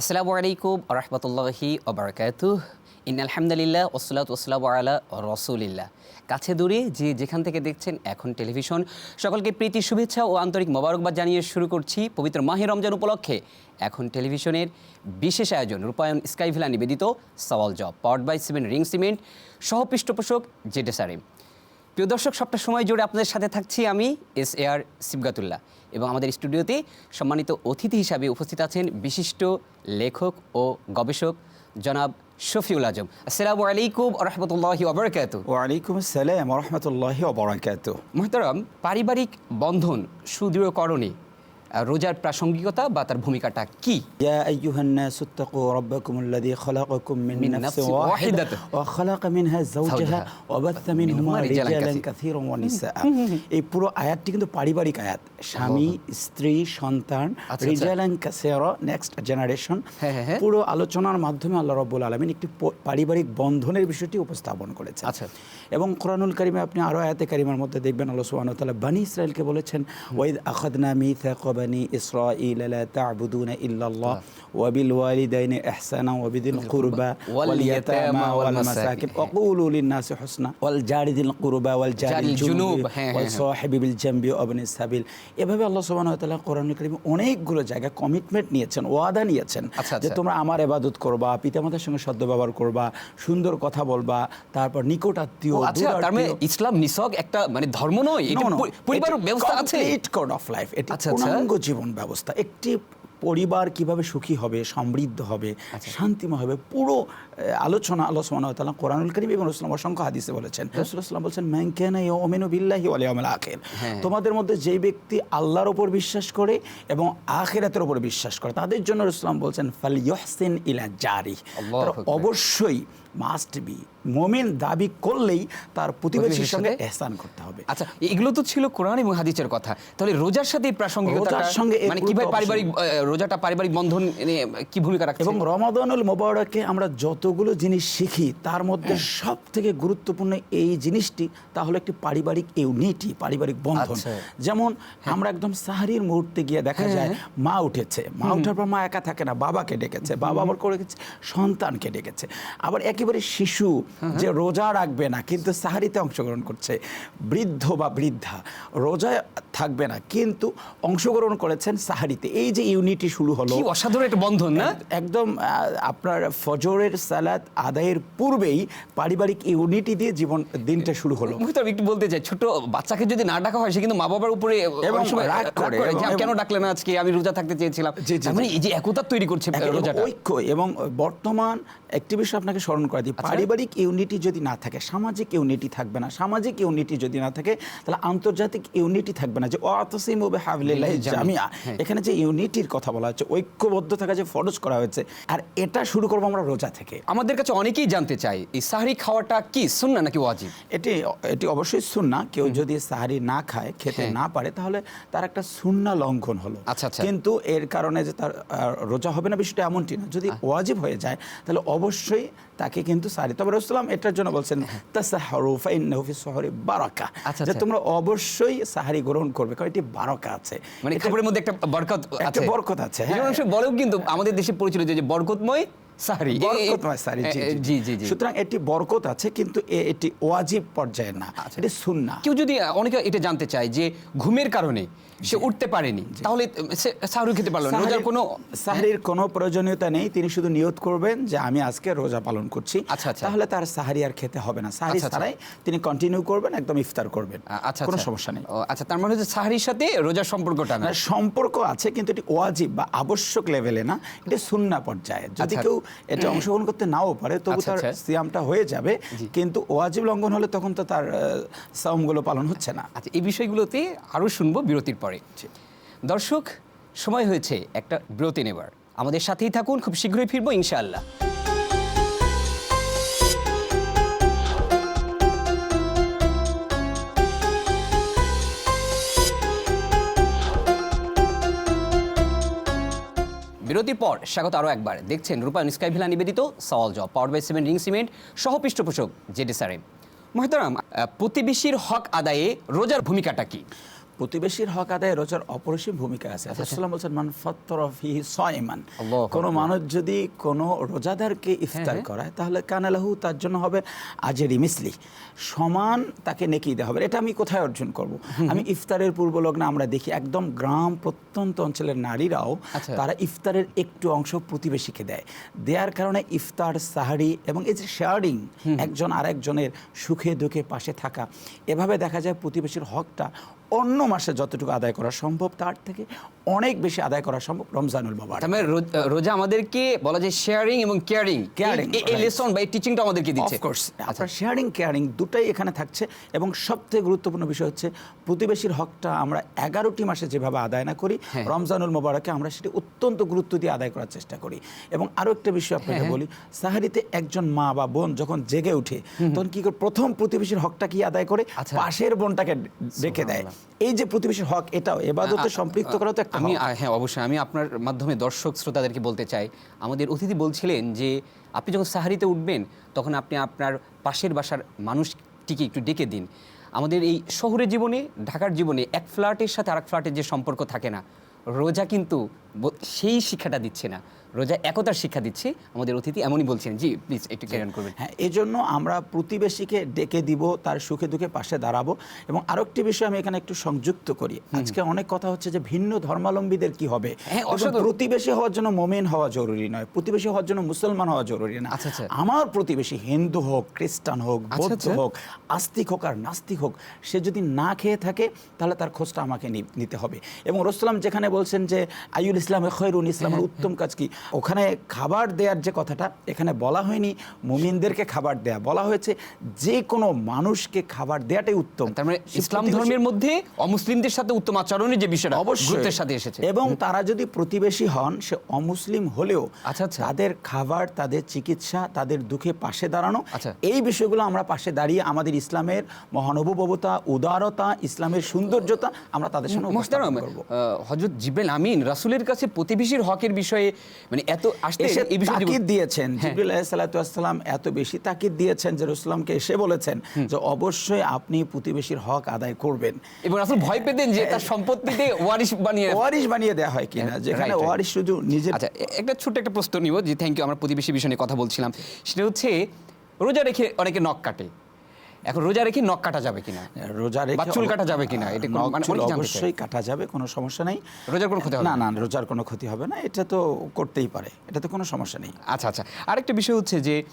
আসসালামু আলাইকুম ওয়া রাহমাতুল্লাহি ওয়া বারাকাতুহু। ইন্নাল হামদুলিল্লাহ ওয়াসসালাতু ওয়াসসালামু আলা রাসূলিল্লাহ। কাছে দূরে যে যেখান থেকে দেখছেন এখন টেলিভিশন, সকলকে প্রীতি শুভেচ্ছা ও আন্তরিক মোবারকবাদ জানিয়ে শুরু করছি পবিত্র মাহে রমজান উপলক্ষে এখন টেলিভিশনের বিশেষ আয়োজন রূপায়ণ স্কাইভিলা নিবেদিত সওয়াল জব পাওয়ার্ড বাই 7 রিং সিমেন্ট, সহ পৃষ্ঠপোষক জেডএসআরএম। প্রিয় দর্শক, সবটা সময় জুড়ে আপনাদের সাথে থাকছি আমি SAR সিবগাতুল্লাহ, এবং আমাদের স্টুডিওতে সম্মানিত অতিথি হিসাবে উপস্থিত আছেন বিশিষ্ট লেখক ও গবেষক জনাব শফিউল আজম। আসসালামু আলাইকুম ওয়া রাহমাতুল্লাহি ওয়া বারাকাতুহু। ওয়া আলাইকুম আসসালাম ওয়া রাহমাতুল্লাহি ওয়া বারাকাতুহু। মুহতারাম, পারিবারিক বন্ধন সুদৃঢ়করণে রোজার প্রাসঙ্গিকতা বা তার ভূমিকাটা কি? ইয়া আইয়ুহান নাসু ইত্তাকু রাব্বাকুমুল্লাযী খালাকাকুম মিন নাফসিন ওয়াহিদাতিন ওয়া খালাকা মিনহা যাওজাহা ওয়া বাথা মিনহুমা রিজালান কাসীরান ওয়া নিসা। এই পুরো আয়াতটি কিন্তু পারিবারিক আয়াত। স্বামী, স্ত্রী, সন্তান, রিজালান কাসীরা, নেক্সট জেনারেশন। পুরো আলোচনার মাধ্যমে আল্লাহ রাব্বুল আলামিন একটি পারিবারিক বন্ধনের বিষয়টি উপস্থাপন করেছেন। আচ্ছা। এবং কোরআনুল কারীমে আপনি আরো আয়াতে কারিমার মধ্যে দেখবেন আল্লাহ সুবহানাহু ওয়া তাআলা বনি ইসরাঈলকে বলেছেন, ওয়াইদ আখাযনা মিসাকা بني إسرائيل لا تعبدون إلا الله وبالوالدين إحسانا وبذي القربى واليتامى والمساكين وقولوا للناس حسنا والجار ذي القربى والجار الجنوب والصاحب بالجنب وابن السبيل। এভাবে আল্লাহ সুবহানাহু ওয়া তাআলা কোরআনুল কারীমে অনেকগুলো জায়গায় কমিটমেন্ট নিয়েছেন, ওয়াদা নিয়েছেন যে তোমরা আমার ইবাদত করবা, পিতামাতার সঙ্গে সদ্ব্যবহার করবা, সুন্দর কথা বলবা, তারপর নিকট আত্মীয়। আচ্ছা, তার মানে ইসলাম নিছক একটা মানে ধর্ম নয়, এটা পরিবার ব্যবস্থা আছে, কমপ্লিট কোড অফ লাইফ। এটা পূর্ণাঙ্গ জীবন ব্যবস্থা। একটি পরিবার কিভাবে সুখী হবে, সমৃদ্ধ হবে, শান্তিময় হবে, পুরো আলোচনা আল্লাহ সুবহানাহু ওয়া তাআলা কোরআনুল কারীম এবং রাসূলুল্লাহ অসংখ্য হাদিসে বলেছেন। রাসূলুল্লাহ সাল্লাল্লাহু আলাইহি ওয়াসাল্লাম বলেছেন, মান কানা ইউমিনু বিল্লাহি ওয়াল ইয়াউমিল আখির। তোমাদের মধ্যে যেই ব্যক্তি আল্লাহর উপর বিশ্বাস করে এবং আখিরাতের উপর বিশ্বাস করে তাদের জন্য রাসূলুল্লাহ বলেছেন ফালইউহসিন ইলা জারি। অবশ্যই মাস্ট বি মুমিন দাবি করলেই তার প্রতিবেশীর সঙ্গে ইহসান করতে হবে। আচ্ছা, এগুলো তো ছিল কোরআন এবং হাদিসের কথা। তাহলে রোজার সাথে প্রাসঙ্গিকতার সঙ্গে মানে কিভাবে পারিবারিক রোজাটা পারিবারিক বন্ধন কি ভূমিকা রাখছে? এবং রমাদানুল মুবারকে আমরা যতগুলো জিনিস শিখি তার মধ্যে সবথেকে গুরুত্বপূর্ণ এই জিনিসটি, তা হলো একটি পারিবারিক ইউনিটি, পারিবারিক বন্ধন। যেমন আমরা একদম সাহরির মুহূর্তে গিয়ে দেখা যায় মা উঠেছে, মা ওঠার পর মা একা থাকে না, বাবাকে ডেকেছে, বাবা আবার করে গেছে সন্তানকে ডেকেছে। আবার একেবারে শিশু যে রোজা রাখবে না কিন্তু সাহারিতে অংশগ্রহণ করছে, বৃদ্ধ বা বৃদ্ধা রোজা থাকবে না কিন্তু অংশগ্রহণ করেছেন সাহারিতে। এই যে ইউনিটি শুরু হলো, কি অসাধারণ একটা বন্ধন না? একদম আপনার ফজরের সালাত আদায়ের পূর্বেই পারিবারিক ইউনিটি দিয়ে জীবন দিনটা শুরু হলো। আমি একটু বলতে চাই, ছোট বাচ্চাকে যদি না ডাকা হয় সে কিন্তু মা বাবার উপরে রাগ করে, কেন ডাকলে না আজকে, আমি রোজা থাকতে চেয়েছিলাম। মানে এই যে একতা তৈরি করছে রোজাটা, ঐক্য। এবং বর্তমান একটি বিষয় আপনাকে স্মরণ করে দিই, পারিবারিক ইউনিটি যদি না থাকে সামাজিক ইউনিটি থাকবে না, সামাজিক ইউনিটি যদি না থাকে তাহলে আন্তর্জাতিক ইউনিটি থাকবে না। যে ওয়াতাসিমু বিহাবলিল্লাহি জামিআ, এখানে যে ইউনিটির কথা বলা হচ্ছে, ঐক্যবদ্ধ থাকা যে ফরজ করা হয়েছে, আর এটা শুরু করবো আমরা রোজা থেকে। আমাদের কাছে অনেকেই জানতে চায় এই সাহরি খাওয়াটা কি সুন্নাহ নাকি ওয়াজিব? এটি অবশ্যই সুন্নাহ। কেউ যদি সাহরি না খায়, খেতে না পারে, তাহলে তার একটা সুন্নাহ লঙ্ঘন হলো। কিন্তু এর কারণে যে তার রোজা হবে না বিষয়টা এমনটি না। যদি ওয়াজিব হয়ে যায় তাহলে অবশ্যই তাকে কিন্তু সাহরি, তবে রাসূলুল্লাহ এটার জন্য বলছেন তাসাহহরু ফাইন্নাহু ফিস সাহরি বারাকা, যে তোমরা অবশ্যই সাহরি গ্রহণ করবে, কারণ এটি বারাকা আছে, মানে খাবারের মধ্যে একটা বরকত আছে, বরকত আছে। বলেও কিন্তু আমাদের দেশে পরিচিত যে বরকতময় সাহরি, সুতরাং এটি বরকত আছে, কিন্তু এটি ওয়াজিব পর্যায়ে না, এটি সুন্নাহ। কেউ যদি, অনেকে এটা জানতে চায় যে ঘুমের কারণে সে উঠতে পারেনি, তাহলে সাহরি খেতে পারলো না, রোজার কোনো সাহরির কোনো প্রয়োজনীয়তা নেই। তিনি শুধু নিয়ত করবেন যে আমি আজকে রোজা পালন করছি, তাহলে তার সাহরি আর খেতে হবে না। সাহরি ছাড়াই তিনি কন্টিনিউ করবেন, একদম ইফতার করবেন, কোনো সমস্যা নেই। আচ্ছা, তার মানে হচ্ছে সাহরির সাথে রোজার সম্পর্কটা না, সম্পর্ক আছে কিন্তু এটি ওয়াজিব বা আবশ্যক লেভেলে না, এটি সুন্নাহ পর্যায়ে। যদি কেউ এটা অংশগ্রহণ করতে নাও পারে তবু তার সিয়ামটা হয়ে যাবে, কিন্তু ওয়াজিব লঙ্ঘন হলে তখন তো তার সাওমগুলো পালন হচ্ছে না। আচ্ছা, এই বিষয়গুলোতে আরও শুনবো বিরতির পরে। দর্শক, সময় হয়েছে একটা বিরতি নেবার, আমাদের সাথেই থাকুন, খুব শীঘ্রই ফিরবো ইনশাআল্লাহ। বিরতির পর স্বাগত আরও একবার। দেখছেন রূপায়ণ স্কাইভিলা নিবেদিত সওয়াল জব পাওয়ার্ড বাই 7 রিং সিমেন্ট, সহ পৃষ্ঠপোষক জেডএসআরএম। মুহতারাম, প্রতিবেশীর হক আদায়ে রোজার ভূমিকাটা কি? প্রতিবেশীর হক আদায়ে রোজার অপরিসীম ভূমিকা আছে। রাসূলুল্লাহ বলছেন মান ফাত্তারা ফিহি সায়মান, আল্লাহু কোনো আকবার। মানুষ যদি কোনো রোজাদারকে ইফতার করায় তাহলে কানা লাহু, তার জন্য হবে আজরি মিসলি, সমান তাকে নেকি দেওয়া হবে। এটা আমি কোথায় অর্জন করব? আমি ইফতারের পূর্ব লগ্নে আমরা দেখি একদম গ্রাম প্রত্যন্ত অঞ্চলের নারীরাও আচ্ছা। তারা ইফতারের একটু অংশ প্রতিবেশীকে দেয়। দেওয়ার কারণে ইফতার, সাহারি এবং এই যে শেয়ারিং, একজন আরেকজনের সুখে দুঃখে পাশে থাকা, এভাবে দেখা যায় প্রতিবেশীর হকটা অন্য মাসে যতটুকু আদায় করা সম্ভব তার থেকে অনেক বেশি আদায় করা সম্ভব রমজানুল মুবারক। তার মানে রোজা আমাদেরকে বলা যায় শেয়ারিং এবং কেয়ারিং, Caring, এই right. লেসন বা এই টিচিংটা আমাদেরকে দিচ্ছে। অফকোর্স আপনার শেয়ারিং কেয়ারিং দুটাই এখানে থাকছে। এবং সবথেকে গুরুত্বপূর্ণ বিষয় হচ্ছে প্রতিবেশীর হকটা আমরা 11টি মাসে যেভাবে আদায় না করি, হ্যাঁ। রমজানুল মুবারকে আমরা সেটি অত্যন্ত গুরুত্ব দিয়ে আদায় করার চেষ্টা করি। এবং আরও একটা বিষয় আপনাকে বলি, সাহারিতে একজন মা বা বোন যখন জেগে ওঠে তখন কি করে প্রথম প্রতিবেশীর হকটা কি আদায় করে? আচ্ছা। পাশের বোনটাকে ডেকে দেয়। এই যে প্রতিবেশীর হক, এটাও এবাদতে সম্পৃক্ত করা তো একটা আমি হক। হ্যাঁ অবশ্যই, আমি আপনার মাধ্যমে দর্শক শ্রোতাদেরকে বলতে চাই, আমাদের অতিথি বলছিলেন যে আপনি যখন সাহারিতে উঠবেন তখন আপনি আপনার পাশের বাসার মানুষটিকে একটু ডেকে দিন। আমাদের এই শহরের জীবনে, ঢাকার জীবনে এক ফ্ল্যাটের সাথে আরেক ফ্ল্যাটের যে সম্পর্ক থাকে না, রোজা কিন্তু সেই শিক্ষাটা দিচ্ছে না, রোজা একতার শিক্ষা দিচ্ছে। আমাদের অতিথি এমনই বলছেন। জি প্লিজ একটু ক্যারি অন করবেন। হ্যাঁ, এই জন্য আমরা প্রতিবেশীকে ডেকে দিব, তার সুখে দুঃখে পাশে দাঁড়াবো। এবং আরো একটি বিষয় আমি এখানে একটু সংযুক্ত করি। আজকে অনেক কথা হচ্ছে যে ভিন্ন ধর্মাবলম্বীদের কি হবে। হ্যাঁ, এবং অসাধারণ। প্রতিবেশী হওয়ার জন্য মুমিন হওয়া জরুরি নয়, প্রতিবেশী হওয়ার জন্য মুসলমান হওয়া জরুরি না। আচ্ছা, আচ্ছা। আমার প্রতিবেশী হিন্দু হোক, খ্রিস্টান হোক, বৌদ্ধ আচ্ছা। হোক, আস্তিক হোক আর নাস্তিক হোক, সে যদি না খেয়ে থাকে তাহলে তার খোঁজটা আমাকে নিতে হবে। এবং রাসূলুল্লাহ যেখানে বলছেন যে আইয়ুল ইসলামে খৈরুন, ইসলামের উত্তম কাজ কি, ওখানে খাবার দেওয়ার যে কথাটা এখানে বলা হয়নি মুমিনদেরকে খাবার দেয়া, বলা হয়েছে যে কোনো মানুষকে খাবার দেওয়াটাই উত্তম। তার মানে সে ইসলাম প্রতিবেশী- ধর্মের মধ্যে অমুসলিমদের সাথে উত্তম আচরণের যে বিষয়টা অবশ্যই গুরুত্বের সাথে এসেছে। এবং তারা যদি প্রতিবেশী হন, সে অমুসলিম হলেও আচ্ছা, আচ্ছা। তাদের খাবার, তাদের চিকিৎসা, তাদের দুঃখে পাশে দাঁড়ানো, আচ্ছা। এই বিষয়গুলো আমরা পাশে দাঁড়িয়ে আমাদের ইসলামের মহানুভবতা, উদারতা, ইসলামের সৌন্দর্যতা আমরা তাদের সামনে মোহতারাম, উপস্থাপন করব। হযরত জিবরাইল আমিন রাসূলের কাছে প্রতিবেশীর হকের বিষয়ে মানে এত আসতে এসে এই বিষয়ে তাকিদ দিয়েছেন, হ্যাঁ। জিবরিল আলাইহিস সালাতু ওয়াস সালাম এত বেশি তাকিদ দিয়েছেন যে রাসূলুল্লাহকে এসে বলেছেন যে অবশ্যই আপনি প্রতিবেশীর হক আদায় করবেন। এবং রাসূল ভয় পেতেন যে তার সম্পত্তিতে ওয়ারিশ বানিয়ে। ওয়ারিশ বানিয়ে দেওয়া হয় কিনা, যেখানে Right, right. ওয়ারিশ শুধু নিজের। আচ্ছা, একটা ছোট্ট একটা প্রশ্ন নিব, যে থ্যাংক ইউ, আমরা প্রতিবেশী বিষয় নিয়ে কথা বলছিলাম। সেটা হচ্ছে রোজা রেখে অনেকে নখ কাটে, এখন রোজা রেখে নখ কাটা যাবে কিনা, রোজা রেখে বা চুল কাটা যাবে কিনা, এটা কোনো- নখ মানে চুল অনেকে জানতে চায়। অবশ্যই কাটা যাবে, কোনো সমস্যা নেই। রোজার কোনো ক্ষতি হবে না না? না, রোজার কোনো ক্ষতি হবে না, এটা তো করতেই পারে, এটাতে কোনো সমস্যা নেই। আচ্ছা আচ্ছা, আরেকটা বিষয় হচ্ছে যে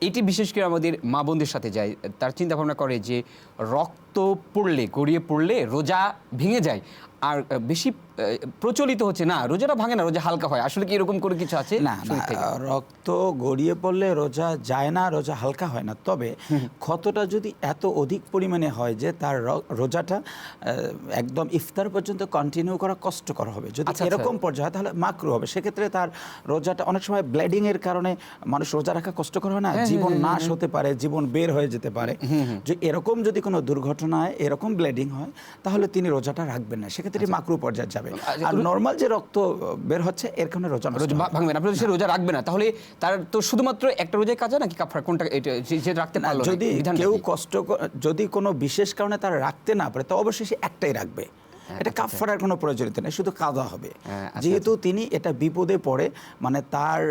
এটি বিশেষ করে আমাদের মা বোনদের সাথে যায়, তার চিন্তা ভাবনা করে যে রক্ত পড়লে, গড়িয়ে পড়লে রোজা ভেঙে যায়। আর বেশি প্রচলিত হচ্ছে না রোজাটা ভাঙে না, রোজা হালকা হয়। আসলে কি এরকম করে কিছু আছে? না শুরু না, থেকে। রক্ত গড়িয়ে পড়লে রোজা যায় না, রোজা হালকা হয় না। তবে ক্ষতটা যদি এত অধিক পরিমাণে হয় যে তার রোজাটা একদম ইফতার পর্যন্ত কন্টিনিউ করা কষ্টকর হবে, যদি আচ্ছা, এরকম পর্যায়ে হয় তাহলে মাকরু হবে। সেক্ষেত্রে তার রোজাটা, অনেক সময় ব্লিডিং এর কারণে মানুষ রোজা রাখা কষ্টকর হয় না, জীবন নাশ হতে পারে, জীবন বের হয়ে যেতে পারে। যে এরকম যদি কোনো দুর্ঘটনায় এরকম ব্লিডিং হয় তাহলে তিনি রোজাটা রাখবেন না, সেক্ষেত্রে মাকরু পর্যায়ে যাবে। আর নর্মাল যে রক্ত বের হচ্ছে এর কারণে রোজা নষ্ট রোজা হবে না। ভাঙবে না, আপনার সে রোজা রাখবে না, তাহলে তার তো শুধুমাত্র একটা রোজায় কাজা নাকি কাফারা, কোনটা এটা যে রাখতে না, পারলো না, যদি বিধানটা কেউ কি? যদি কোনো বিশেষ কারণে তারা রাখতে না পারে তো অবশ্যই সে একটাই রাখবে, এটা কাফারার কোনো প্রয়োজনীয়তা নেই, শুধু কাজা হবে। আচ্ছা, যেহেতু তিনি এটা বিপদে পড়ে, মানে তার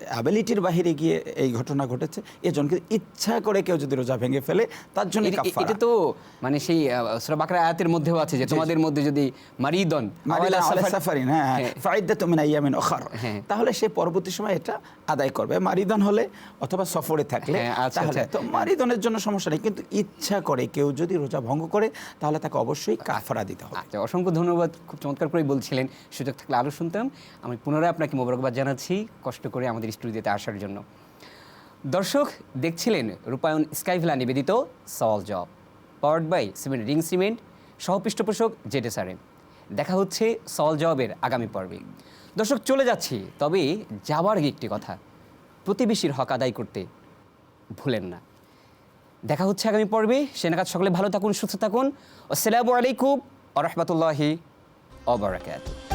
অ্যাবিলিটির বাহিরে গিয়ে এই ঘটনা ঘটেছে, এজন্য কিন্তু ইচ্ছা করে কেউ যদি রোজা ভেঙে ফেলে তার জন্য কাফারা। এটা তো মানে সেই সূরা বাকারা আয়াতের মধ্যেও আছে যে তোমাদের মধ্যে যদি মারিদন মারিদান আলা সাফারিন, হ্যাঁ, ফাইদ্দাতু মিন আইয়ামিন উখর, হ্যাঁ। তাহলে সে পরবর্তী সময় এটা আদায় করবে, মারিদান হলে অথবা সফরে থাকলে। হ্যাঁ, আচ্ছা, তাহলে আচ্ছা। তো মারিদানের জন্য সমস্যা নেই, কিন্তু ইচ্ছা করে কেউ যদি রোজা ভঙ্গ করে তাহলে তাকে অবশ্যই কাফারা দিতে হবে। আচ্ছা, অসংখ্য ধন্যবাদ, খুব চমৎকার করেই বলছিলেন, সুযোগ থাকলে আরও শুনতাম। আমি পুনরায় আপনাকে মোবারকবাদ জানাচ্ছি কষ্ট করে আমাদের স্টুডিওতে আসার জন্য। দর্শক দেখছিলেন রূপায়ণ স্কাইভিলা নিবেদিত সওয়াল জব, powered by cement ring cement, সহ পৃষ্ঠপোষক জেডএসআরএম। দেখা হচ্ছে সওয়াল জবাবের আগামী পর্বে। দর্শক চলে যাচ্ছি, তবে যাওয়ার আগে একটি কথা, প্রতিবেশীর হক আদায় করতে ভুলেন না। দেখা হচ্ছে আগামী পর্বে, সে নাগাদ সকলে ভালো থাকুন, সুস্থ থাকুন। আসসালামু আলাইকুম ওয়া রাহমাতুল্লাহি ওয়া বারাকাতুহু।